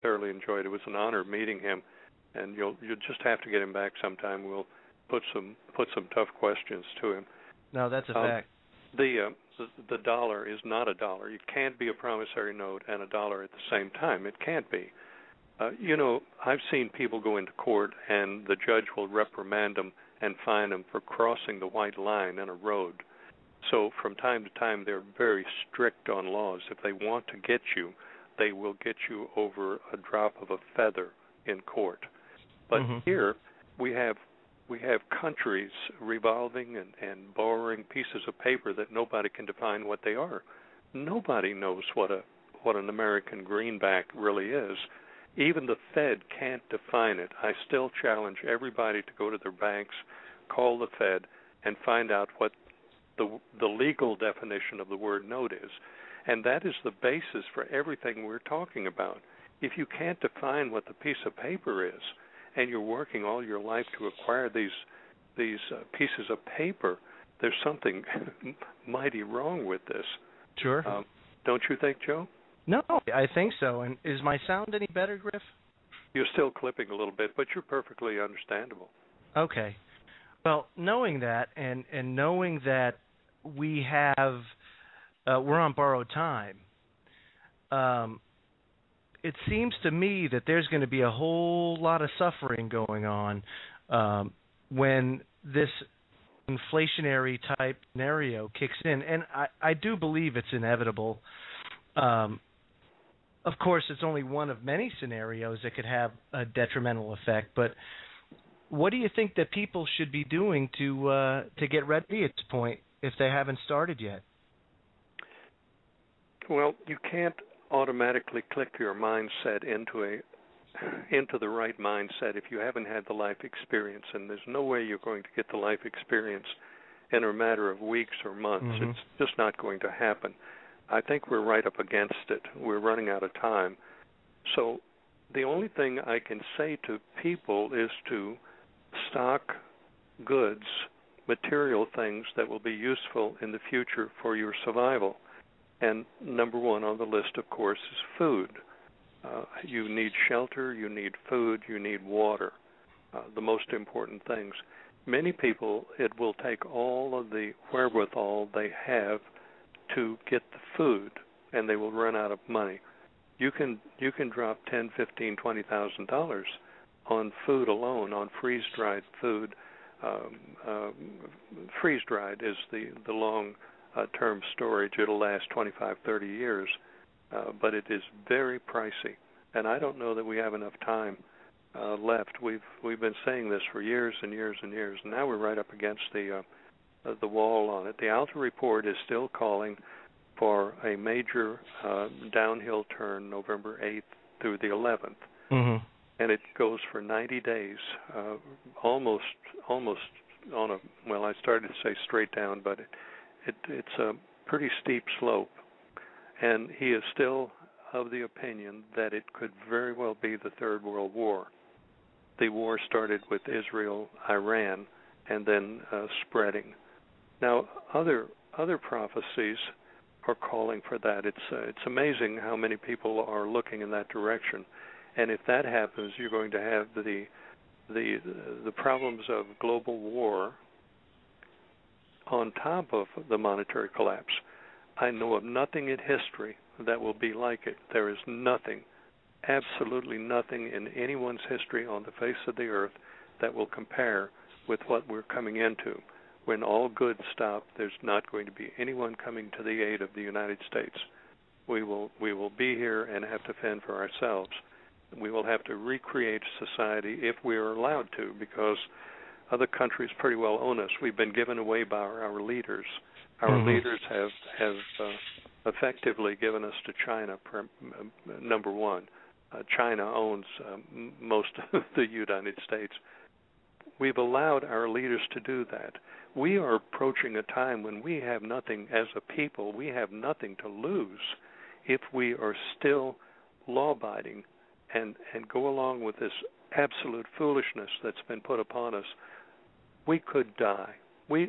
thoroughly enjoyed it. It was an honor meeting him, and you'll just have to get him back sometime. We'll put some tough questions to him. No, that's a fact. The dollar is not a dollar. You can't be a promissory note and a dollar at the same time. It can't be. I've seen people go into court and the judge will reprimand them and fine them for crossing the white line in a road. So from time to time, they're very strict on laws. If they want to get you, they will get you over a drop of a feather in court. But here we have countries revolving and borrowing pieces of paper that nobody can define what they are. Nobody knows what an American greenback really is. Even the Fed can't define it. I still challenge everybody to go to their banks, call the Fed, and find out what the legal definition of the word note is. And that is the basis for everything we're talking about. If you can't define what the piece of paper is, and you're working all your life to acquire these pieces of paper, there's something mighty wrong with this. Sure. Don't you think, Joe? No, I think so. And is my sound any better, Griff? You're still clipping a little bit, but you're perfectly understandable. Okay. Well, knowing that and knowing that we have we're on borrowed time, it seems to me that there's going to be a whole lot of suffering going on when this inflationary type scenario kicks in. And I do believe it's inevitable. Of course, it's only one of many scenarios that could have a detrimental effect. But what do you think that people should be doing to get ready at this point if they haven't started yet? Well, you can't automatically click your mindset into the right mindset if you haven't had the life experience, and there's no way you're going to get the life experience in a matter of weeks or months. It's just not going to happen. I think we're right up against it. We're running out of time. So the only thing I can say to people is to stock goods, material things that will be useful in the future for your survival. And number one on the list, of course, is food. You need shelter, you need food, you need water, the most important things. Many people, it will take all of the wherewithal they have to get the food, and they will run out of money. You can drop $10,000, $15,000, $20,000 on food alone, on freeze-dried food. Freeze-dried is the long-term storage. It'll last 25, 30 years, but it is very pricey. And I don't know that we have enough time left. We've been saying this for years and years and years, and now we're right up against the wall on it. The Alta report is still calling for a major downhill turn November 8th through the 11th. And it goes for 90 days, almost on a, well, I started to say straight down, but it's a pretty steep slope. And he is still of the opinion that it could very well be the Third World War. The war started with Israel, Iran, and then spreading. Now, other prophecies are calling for that. It's amazing how many people are looking in that direction. And if that happens, you're going to have the problems of global war on top of the monetary collapse. I know of nothing in history that will be like it. There is nothing, absolutely nothing in anyone's history on the face of the earth that will compare with what we're coming into. When all goods stop, there's not going to be anyone coming to the aid of the United States. We will be here and have to fend for ourselves. We will have to recreate society if we are allowed to, because other countries pretty well own us. We've been given away by our leaders. Our leaders have effectively given us to China, number one. China owns most of the United States. We've allowed our leaders to do that. We are approaching a time when we have nothing, as a people, we have nothing to lose if we are still law-abiding and go along with this absolute foolishness that's been put upon us. We could die.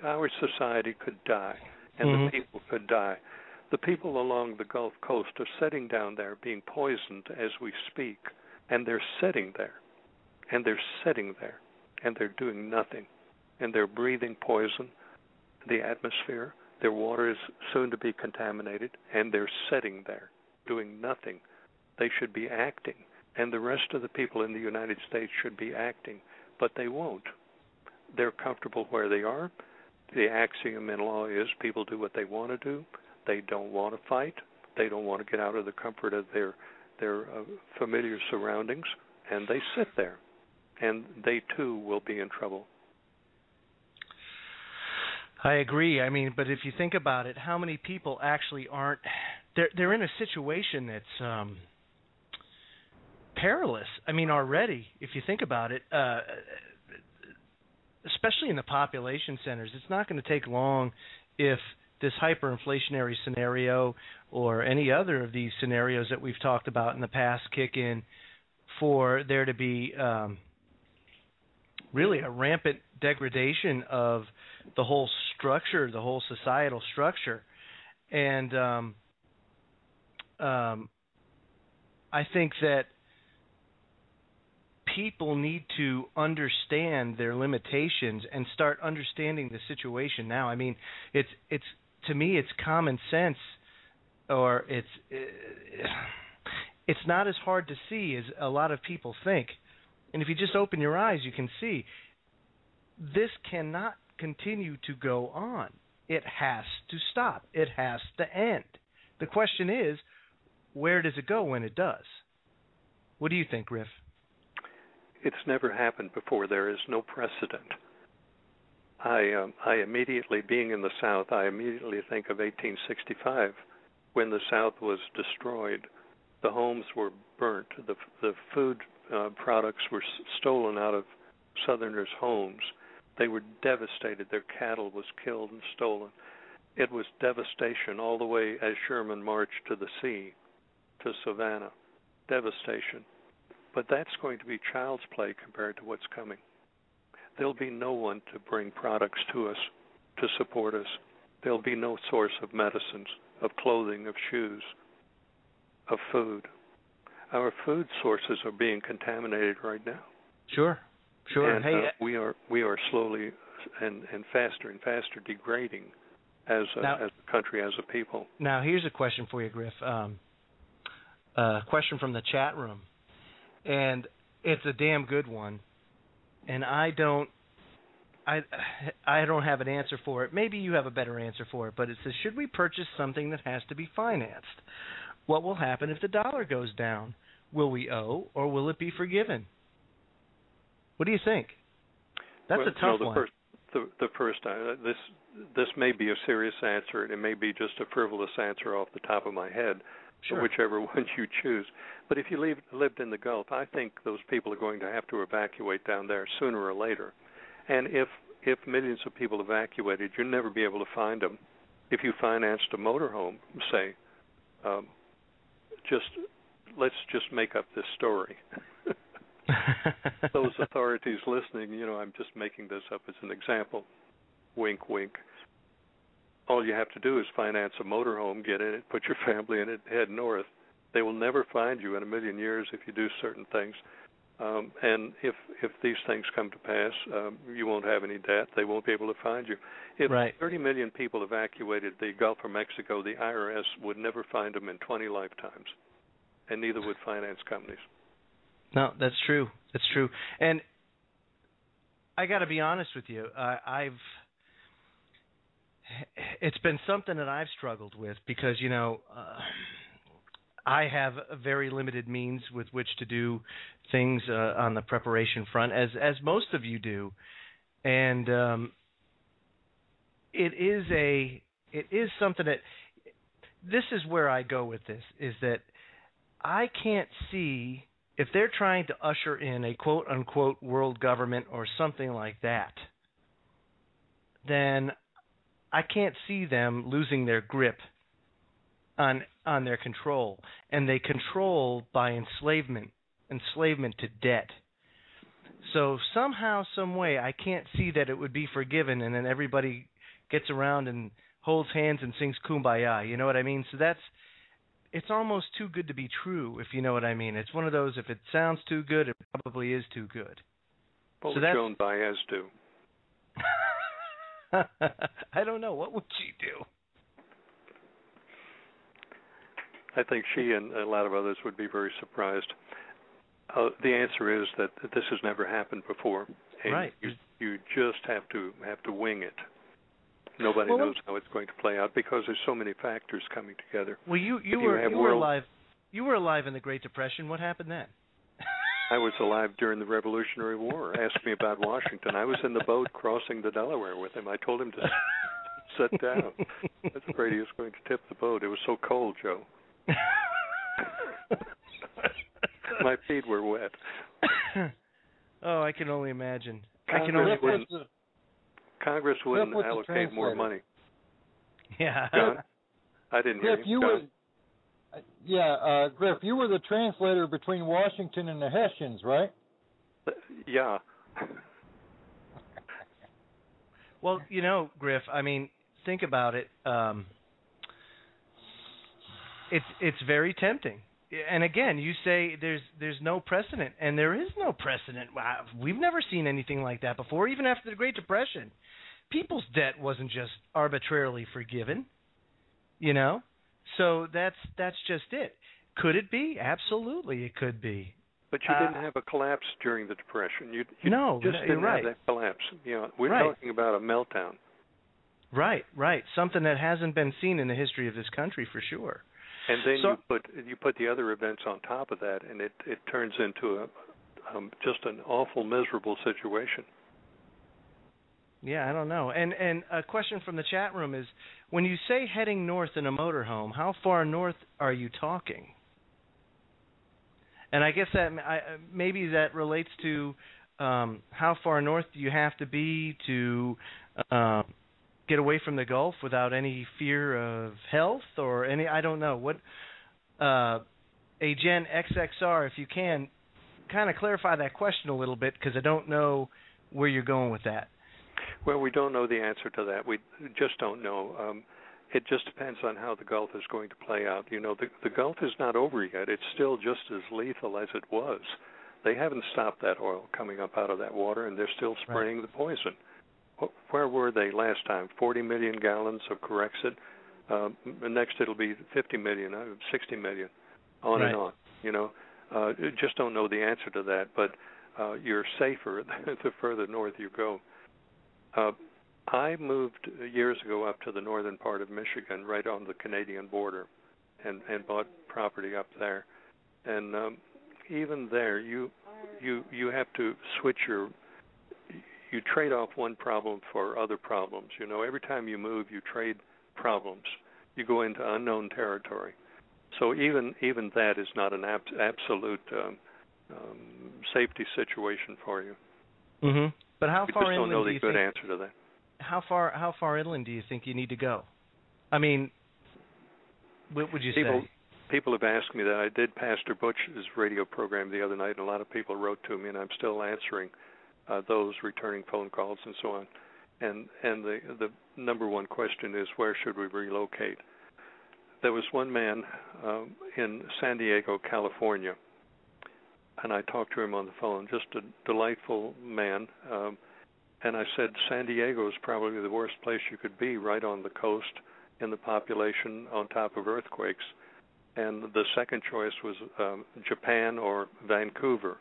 Our society could die, and the people could die. The people along the Gulf Coast are sitting down there being poisoned as we speak. And they're sitting there, and they're sitting there, and they're doing nothing. And they're breathing poison, the atmosphere. Their water is soon to be contaminated, and they're sitting there doing nothing. They should be acting, and the rest of the people in the United States should be acting, but they won't. They're comfortable where they are. The axiom in law is people do what they want to do. They don't want to fight. They don't want to get out of the comfort of their familiar surroundings, and they sit there, and they too will be in trouble. I agree. I mean, but if you think about it, how many people actually aren't? They're in a situation that's perilous. I mean, already, if you think about it, especially in the population centers, it's not going to take long if this hyperinflationary scenario or any other of these scenarios that we've talked about in the past kick in for there to be really a rampant degradation of the whole structure, the whole societal structure. And I think that people need to understand their limitations and start understanding the situation now. I mean, it's to me, it's common sense, or it's not as hard to see as a lot of people think. And if you just open your eyes, you can see this cannot continue to go on. It has to stop. It has to end. The question is, where does it go when it does? What do you think, Riff? It's never happened before. There is no precedent. I immediately, being in the South, I immediately think of 1865 when the South was destroyed. The homes were burnt. The food products were stolen out of Southerners' homes. They were devastated. Their cattle was killed and stolen. It was devastation all the way as Sherman marched to the sea, to Savannah. Devastation. But that's going to be child's play compared to what's coming. There'll be no one to bring products to us to support us. There'll be no source of medicines, of clothing, of shoes, of food. Our food sources are being contaminated right now. Sure. And we are slowly and faster degrading as a country, as a people. Now, here's a question for you, Griff. A question from the chat room, and it's a damn good one. And I don't have an answer for it. Maybe you have a better answer for it. But it says, should we purchase something that has to be financed? What will happen if the dollar goes down? Will we owe, or will it be forgiven? What do you think? That's a tough one. This may be a serious answer, and it may be just a frivolous answer off the top of my head, sure, whichever one you choose. But if you lived in the Gulf, I think those people are going to have to evacuate down there sooner or later. And if millions of people evacuated, you'll never be able to find them. If you financed a motorhome, say, let's just make up this story. Those authorities listening, I'm just making this up as an example. Wink, wink. All you have to do is finance a motorhome, get in it, put your family in it, head north. They will never find you in a million years if you do certain things. And if these things come to pass, you won't have any debt. They won't be able to find you. If 30 million people evacuated the Gulf of Mexico, the IRS would never find them in 20 lifetimes, and neither would finance companies. No, that's true. That's true. And I got to be honest with you. It's been something that I've struggled with because, I have a very limited means with which to do things on the preparation front, as most of you do. And it is something that this is where I go with this, is that I can't see if they're trying to usher in a quote-unquote world government or something like that, then I can't see them losing their grip on their control. And they control by enslavement to debt. So somehow, some way, I can't see that it would be forgiven and then everybody gets around and holds hands and sings Kumbaya. You know what I mean? So it's almost too good to be true, if you know what I mean. It's one of those, if it sounds too good, it probably is too good. What would Joan Baez do? I don't know. What would she do? I think she and a lot of others would be very surprised. The answer is that this has never happened before, and right. You just have to wing it. Nobody knows how it's going to play out because there's so many factors coming together. Well, you were alive. You were alive in the Great Depression. What happened then? I was alive during the Revolutionary War. Ask me about Washington. I was in the boat crossing the Delaware with him. I told him to sit down. I was afraid he was going to tip the boat. It was so cold, Joe. My feet were wet. Oh, I can only imagine. Congress wouldn't allocate more money. Yeah. John? I didn't hear you. Griff, you were the translator between Washington and the Hessians, right? Yeah. Well, Griff, I mean, think about it. It's very tempting. And again, you say there's no precedent, and there is no precedent. We've never seen anything like that before, even after the Great Depression. People's debt wasn't just arbitrarily forgiven, So that's just it. Could it be? Absolutely, it could be. But you didn't have a collapse during the Depression. You no, just didn't you're right. have that collapse. We're talking about a meltdown. Right. Something that hasn't been seen in the history of this country for sure. And then you put the other events on top of that, and it turns into just an awful, miserable situation. Yeah, I don't know. And a question from the chat room is, when you say heading north in a motorhome, how far north are you talking? And I guess that maybe that relates to how far north do you have to be to get away from the Gulf without any fear of health or any, I don't know. What, Gen XXR, if you can, kind of clarify that question a little bit, because I don't know where you're going with that. Well, we don't know the answer to that. We just don't know. It just depends on how the Gulf is going to play out. The Gulf is not over yet. It's still just as lethal as it was. They haven't stopped that oil coming up out of that water, and they're still spraying the poison. Where were they last time? 40 million gallons of Corexit. Next it'll be 50 million, 60 million, on and on. Just don't know the answer to that, but you're safer the further north you go. I moved years ago up to the northern part of Michigan, right on the Canadian border, and bought property up there. And even there, you have to switch you trade off one problem for other problems. Every time you move, you trade problems. You go into unknown territory. So even that is not an absolute safety situation for you. Mm-hmm. But how far inland do you think? We just don't know the good answer to that. How far inland do you think you need to go? I mean, what would you say? People have asked me that. I did Pastor Butch's radio program the other night, and a lot of people wrote to me, and I'm still answering those, returning phone calls and so on. And the number one question is, where should we relocate? There was one man in San Diego, California, and I talked to him on the phone, just a delightful man. And I said, San Diego is probably the worst place you could be, right on the coast, in the population, on top of earthquakes. And the second choice was Japan or Vancouver.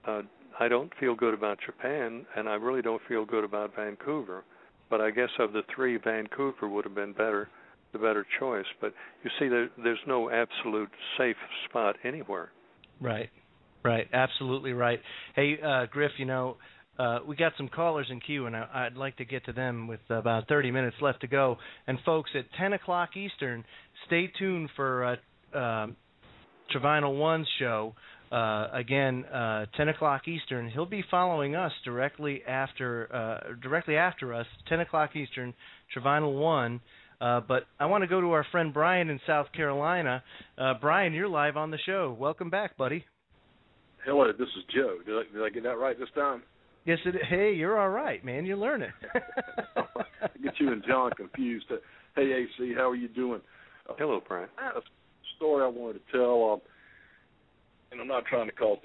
I don't feel good about Japan, and I really don't feel good about Vancouver. But I guess of the three, Vancouver would have been the better choice. But you see, there's no absolute safe spot anywhere. Right. Absolutely right. Hey, Griff, we got some callers in queue, and I'd like to get to them with about 30 minutes left to go. And folks, at 10 o'clock Eastern, stay tuned for Trevino One's show. Again, 10 o'clock Eastern. He'll be following us directly after us, 10 o'clock Eastern, Trevino One. But I want to go to our friend Brian in South Carolina. Brian, you're live on the show. Welcome back, buddy. Hello, this is Joe. Did I get that right this time? Yes, hey, you're all right, man. You're learning. I get you and John confused. Hey, AC, how are you doing? Hello, Brian. I had a story I wanted to tell, and I'm not trying to cause